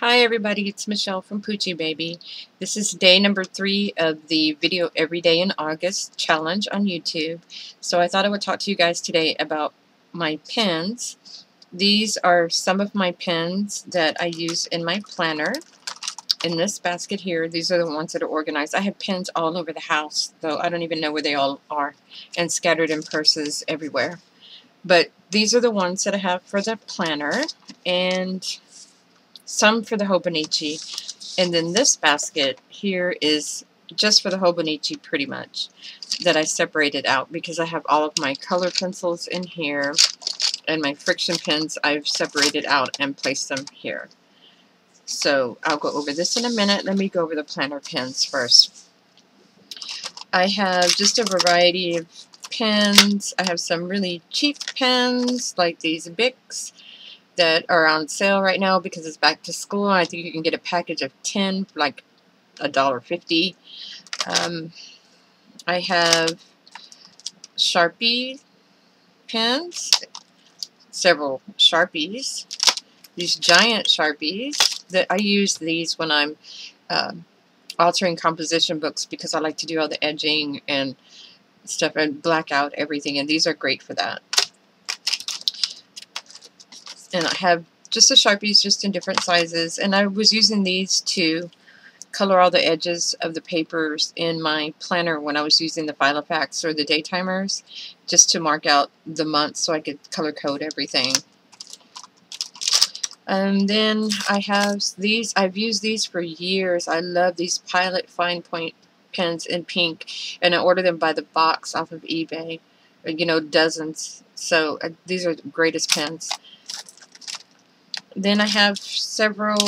Hi everybody, it's Michelle from Poochie Baby. This is day number 3 of the Video Every Day in August challenge on YouTube. So I thought I would talk to you guys today about my pens. These are some of my pens that I use in my planner. In this basket here, these are the ones that are organized. I have pens all over the house, though I don't even know where they all are, and scattered in purses everywhere. But these are the ones that I have for the planner, and some for the Hobonichi. And then this basket here is just for the Hobonichi pretty much, that I separated out because I have all of my color pencils in here and my friction pens I've separated out and placed them here. So I'll go over this in a minute. Let me go over the planner pens first. I have just a variety of pens. I have some really cheap pens like these Bics that are on sale right now because it's back to school. I think you can get a package of 10 for like $1.50. I have Sharpie pens, several Sharpies, these giant Sharpies that I use these when I'm altering composition books because I like to do all the edging and stuff and black out everything, and these are great for that. And I have just the Sharpies just in different sizes, and I was using these to color all the edges of the papers in my planner when I was using the Filofax or the day timers, just to mark out the months so I could color code everything. And then I have these. I've used these for years. I love these Pilot Fine Point pens in pink, and I order them by the box off of eBay. You know, dozens. So these are the greatest pens. Then I have several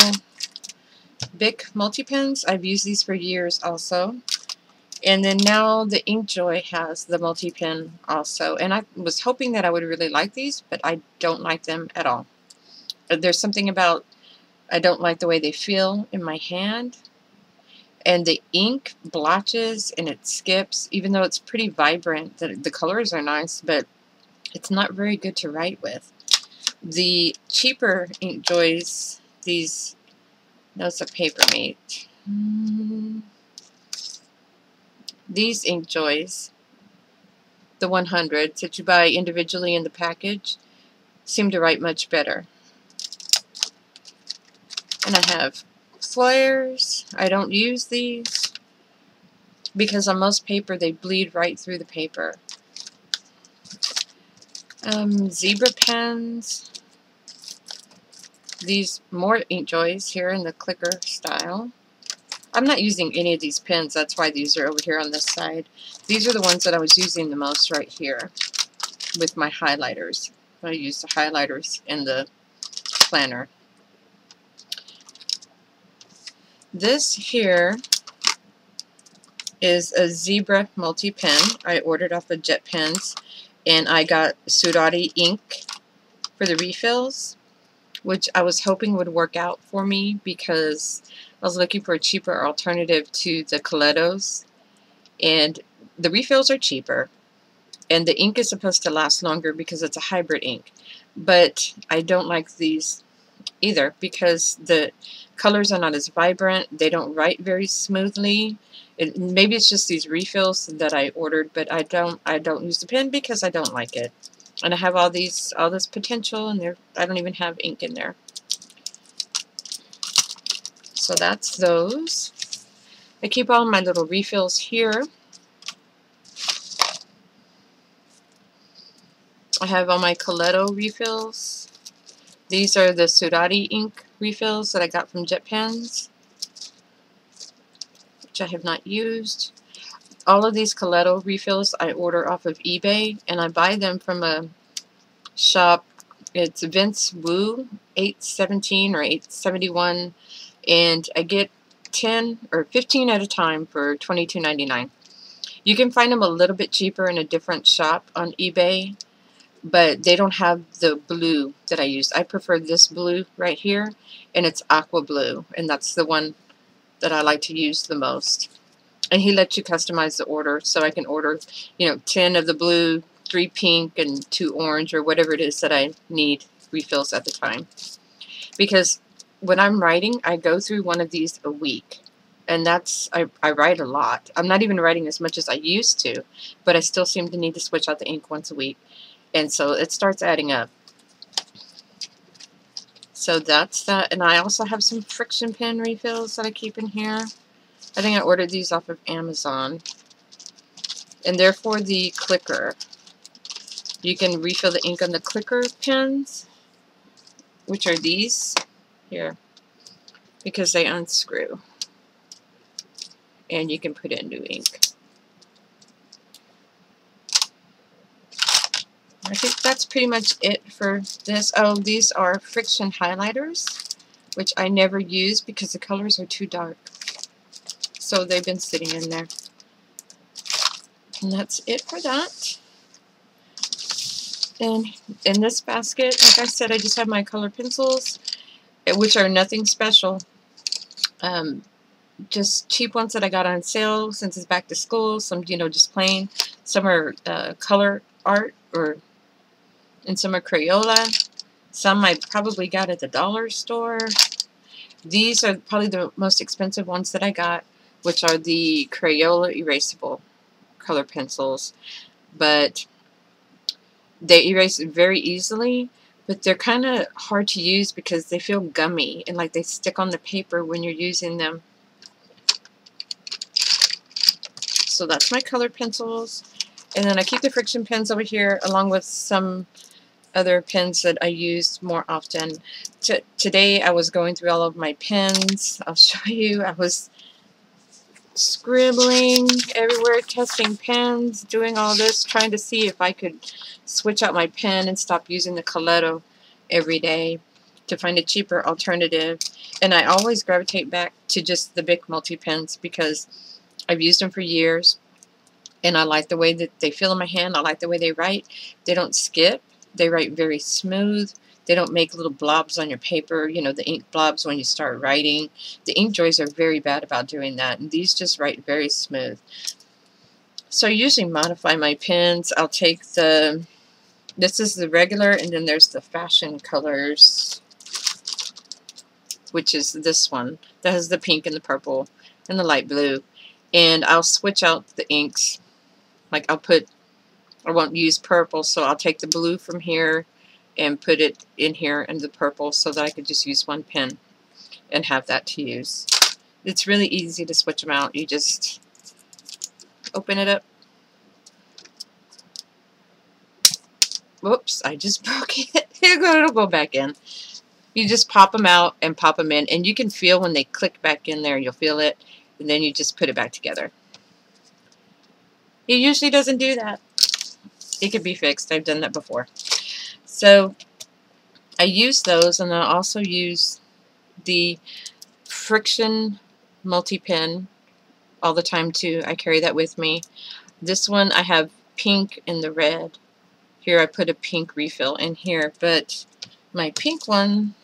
Bic multi-pens. I've used these for years also. And then now the InkJoy has the multi-pen also. And I was hoping that I would really like these, but I don't like them at all. There's something about, I don't like the way they feel in my hand. And the ink blotches and it skips, even though it's pretty vibrant. The colors are nice, but it's not very good to write with. The cheaper InkJoys, these, no, it's a Papermate. These InkJoys, the 100s that you buy individually in the package, seem to write much better. And I have flares. I don't use these because on most paper they bleed right through the paper. Zebra pens. These more InkJoys here in the clicker style. I'm not using any of these pens, that's why these are over here on this side. These are the ones that I was using the most right here with my highlighters. I use the highlighters in the planner. This here is a Zebra multi-pen. I ordered off of Jet Pens, and I got Sudati ink for the refills, which I was hoping would work out for me because I was looking for a cheaper alternative to the Coletos, and the refills are cheaper, and the ink is supposed to last longer because it's a hybrid ink. But I don't like these either because the colors are not as vibrant. They don't write very smoothly. Maybe it's just these refills that I ordered, but I don't use the pen because I don't like it. And I have all this potential, and I don't even have ink in there. So that's those. I keep all my little refills here. I have all my Coleto refills. These are the Sudati ink refills that I got from Jet Pens, which I have not used. All of these Coleto refills I order off of eBay, and I buy them from a shop. It's Vince Wu 817 or 871, and I get 10 or 15 at a time for $22.99. You can find them a little bit cheaper in a different shop on eBay, but they don't have the blue that I use. I prefer this blue right here, and it's aqua blue, and that's the one that I like to use the most. And he lets you customize the order, so I can order, 10 of the blue, 3 pink, and 2 orange, or whatever it is that I need refills at the time. Because when I'm writing, I go through one of these a week. And I write a lot. I'm not even writing as much as I used to, but I still seem to need to switch out the ink once a week. And so it starts adding up. So that's that. And I also have some friction pen refills that I keep in here. I think I ordered these off of Amazon. And they're for the clicker. You can refill the ink on the clicker pens, which are these here, because they unscrew. And you can put in new ink. I think that's pretty much it for this. Oh, these are friction highlighters, which I never use because the colors are too dark. So they've been sitting in there. And that's it for that. And in this basket, like I said, I just have my color pencils, which are nothing special. Just cheap ones that I got on sale since it's back to school. Some, just plain. Some are color art, and some are Crayola. Some I probably got at the dollar store. These are probably the most expensive ones that I got, which are the Crayola erasable color pencils. But they erase very easily, but they're kind of hard to use because they feel gummy and like they stick on the paper when you're using them. So that's my color pencils. And then I keep the friction pens over here along with some other pens that I use more often. Today I was going through all of my pens. I'll show you. I was scribbling everywhere, testing pens, doing all this, trying to see if I could switch out my pen and stop using the Coleto every day to find a cheaper alternative. And I always gravitate back to just the Bic multi-pens because I've used them for years and I like the way that they feel in my hand. I like the way they write. They don't skip. They write very smooth. They don't make little blobs on your paper, the ink blobs when you start writing. The Inkjoys are very bad about doing that, and these just write very smooth. So I usually modify my pens. I'll take this is the regular, and then there's the fashion colors, which is this one that has the pink and the purple and the light blue. And I'll switch out the inks. Like I won't use purple, so I'll take the blue from here and put it in here and the purple so that I could just use one pen and have that to use. It's really easy to switch them out. You just open it up. Whoops, I just broke it. It'll go back in. You just pop them out and pop them in, and you can feel when they click back in there. You'll feel it, and then you just put it back together. It usually doesn't do that. It could be fixed. I've done that before. So I use those, and I also use the friction multi-pen all the time too. I carry that with me. This one I have pink and the red. Here I put a pink refill in here, but my pink one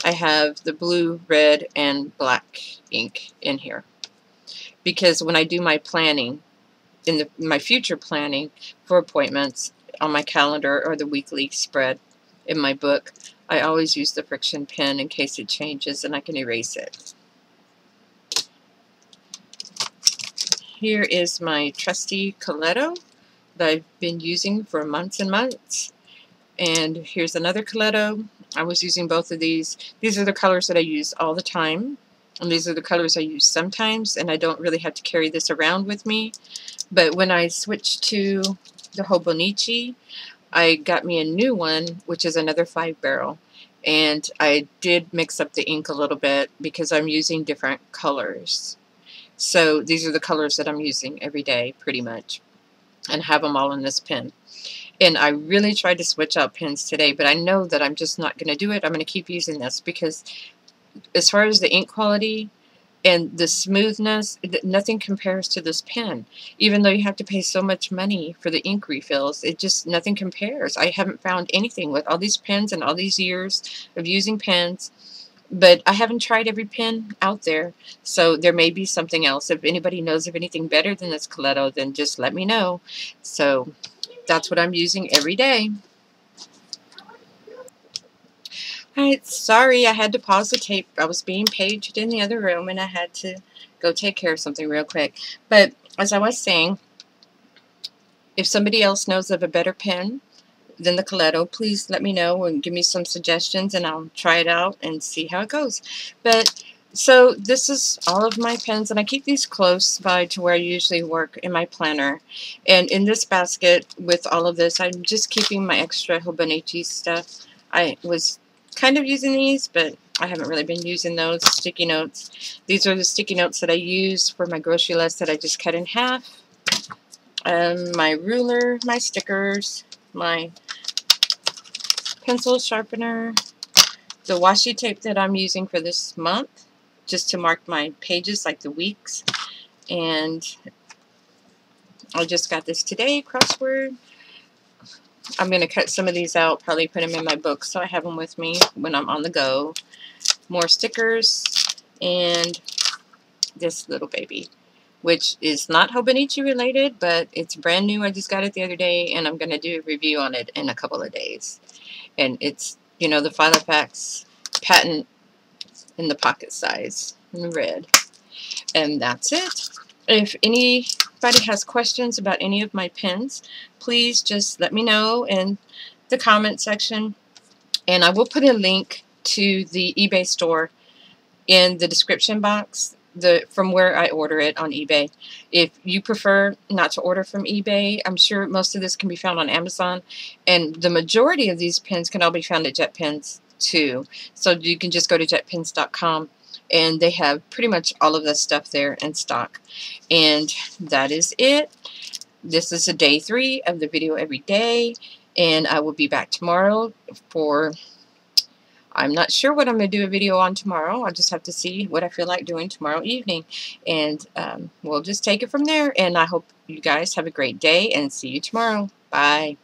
I have the blue, red, and black ink in here. Because when I do my planning, my future planning for appointments on my calendar or the weekly spread in my book, I always use the friction pen in case it changes and I can erase it. Here is my trusty Coleto that I've been using for months and months. And here's another Coleto. I was using both of these. These are the colors that I use all the time. And these are the colors I use sometimes, and I don't really have to carry this around with me. But when I switched to the Hobonichi, I got me a new one, which is another 5-barrel. And I did mix up the ink a little bit because I'm using different colors. So these are the colors that I'm using every day, pretty much, and have them all in this pen. And I really tried to switch out pens today, but I know that I'm just not going to do it. I'm going to keep using this because as far as the ink quality and the smoothness, nothing compares to this pen. Even though you have to pay so much money for the ink refills, nothing compares. I haven't found anything with all these pens and all these years of using pens. But I haven't tried every pen out there, so there may be something else. If anybody knows of anything better than this Coleto, then just let me know. So that's what I'm using every day. Alright, sorry, I had to pause the tape. I was being paged in the other room and I had to go take care of something real quick. But as I was saying, if somebody else knows of a better pen than the Coleto, please let me know and give me some suggestions and I'll try it out and see how it goes. But so this is all of my pens, and I keep these close by to where I usually work in my planner. And in this basket with all of this, I'm just keeping my extra Hobonichi stuff. I was kind of using these, but I haven't really been using those sticky notes. These are the sticky notes that I use for my grocery list that I just cut in half. My ruler, my stickers, my pencil sharpener, the washi tape that I'm using for this month, just to mark my pages, like the weeks. And I just got this today, crossword. I'm going to cut some of these out, probably put them in my book so I have them with me when I'm on the go. More stickers, and this little baby, which is not Hobonichi related, but it's brand new. I just got it the other day, and I'm going to do a review on it in a couple of days. And it's, you know, the Filofax patent in the pocket size in red. And that's it. If anybody has questions about any of my pens, please just let me know in the comment section, and I will put a link to the eBay store in the description box, from where I order it on eBay. If you prefer not to order from eBay, I'm sure most of this can be found on Amazon, and the majority of these pens can all be found at JetPens too. So you can just go to jetpens.com, and they have pretty much all of this stuff there in stock. And that is it. This is day 3 of the video every day, and I will be back tomorrow for, I'm not sure what I'm going to do a video on tomorrow. I'll just have to see what I feel like doing tomorrow evening. And we'll just take it from there. And I hope you guys have a great day, and see you tomorrow. Bye.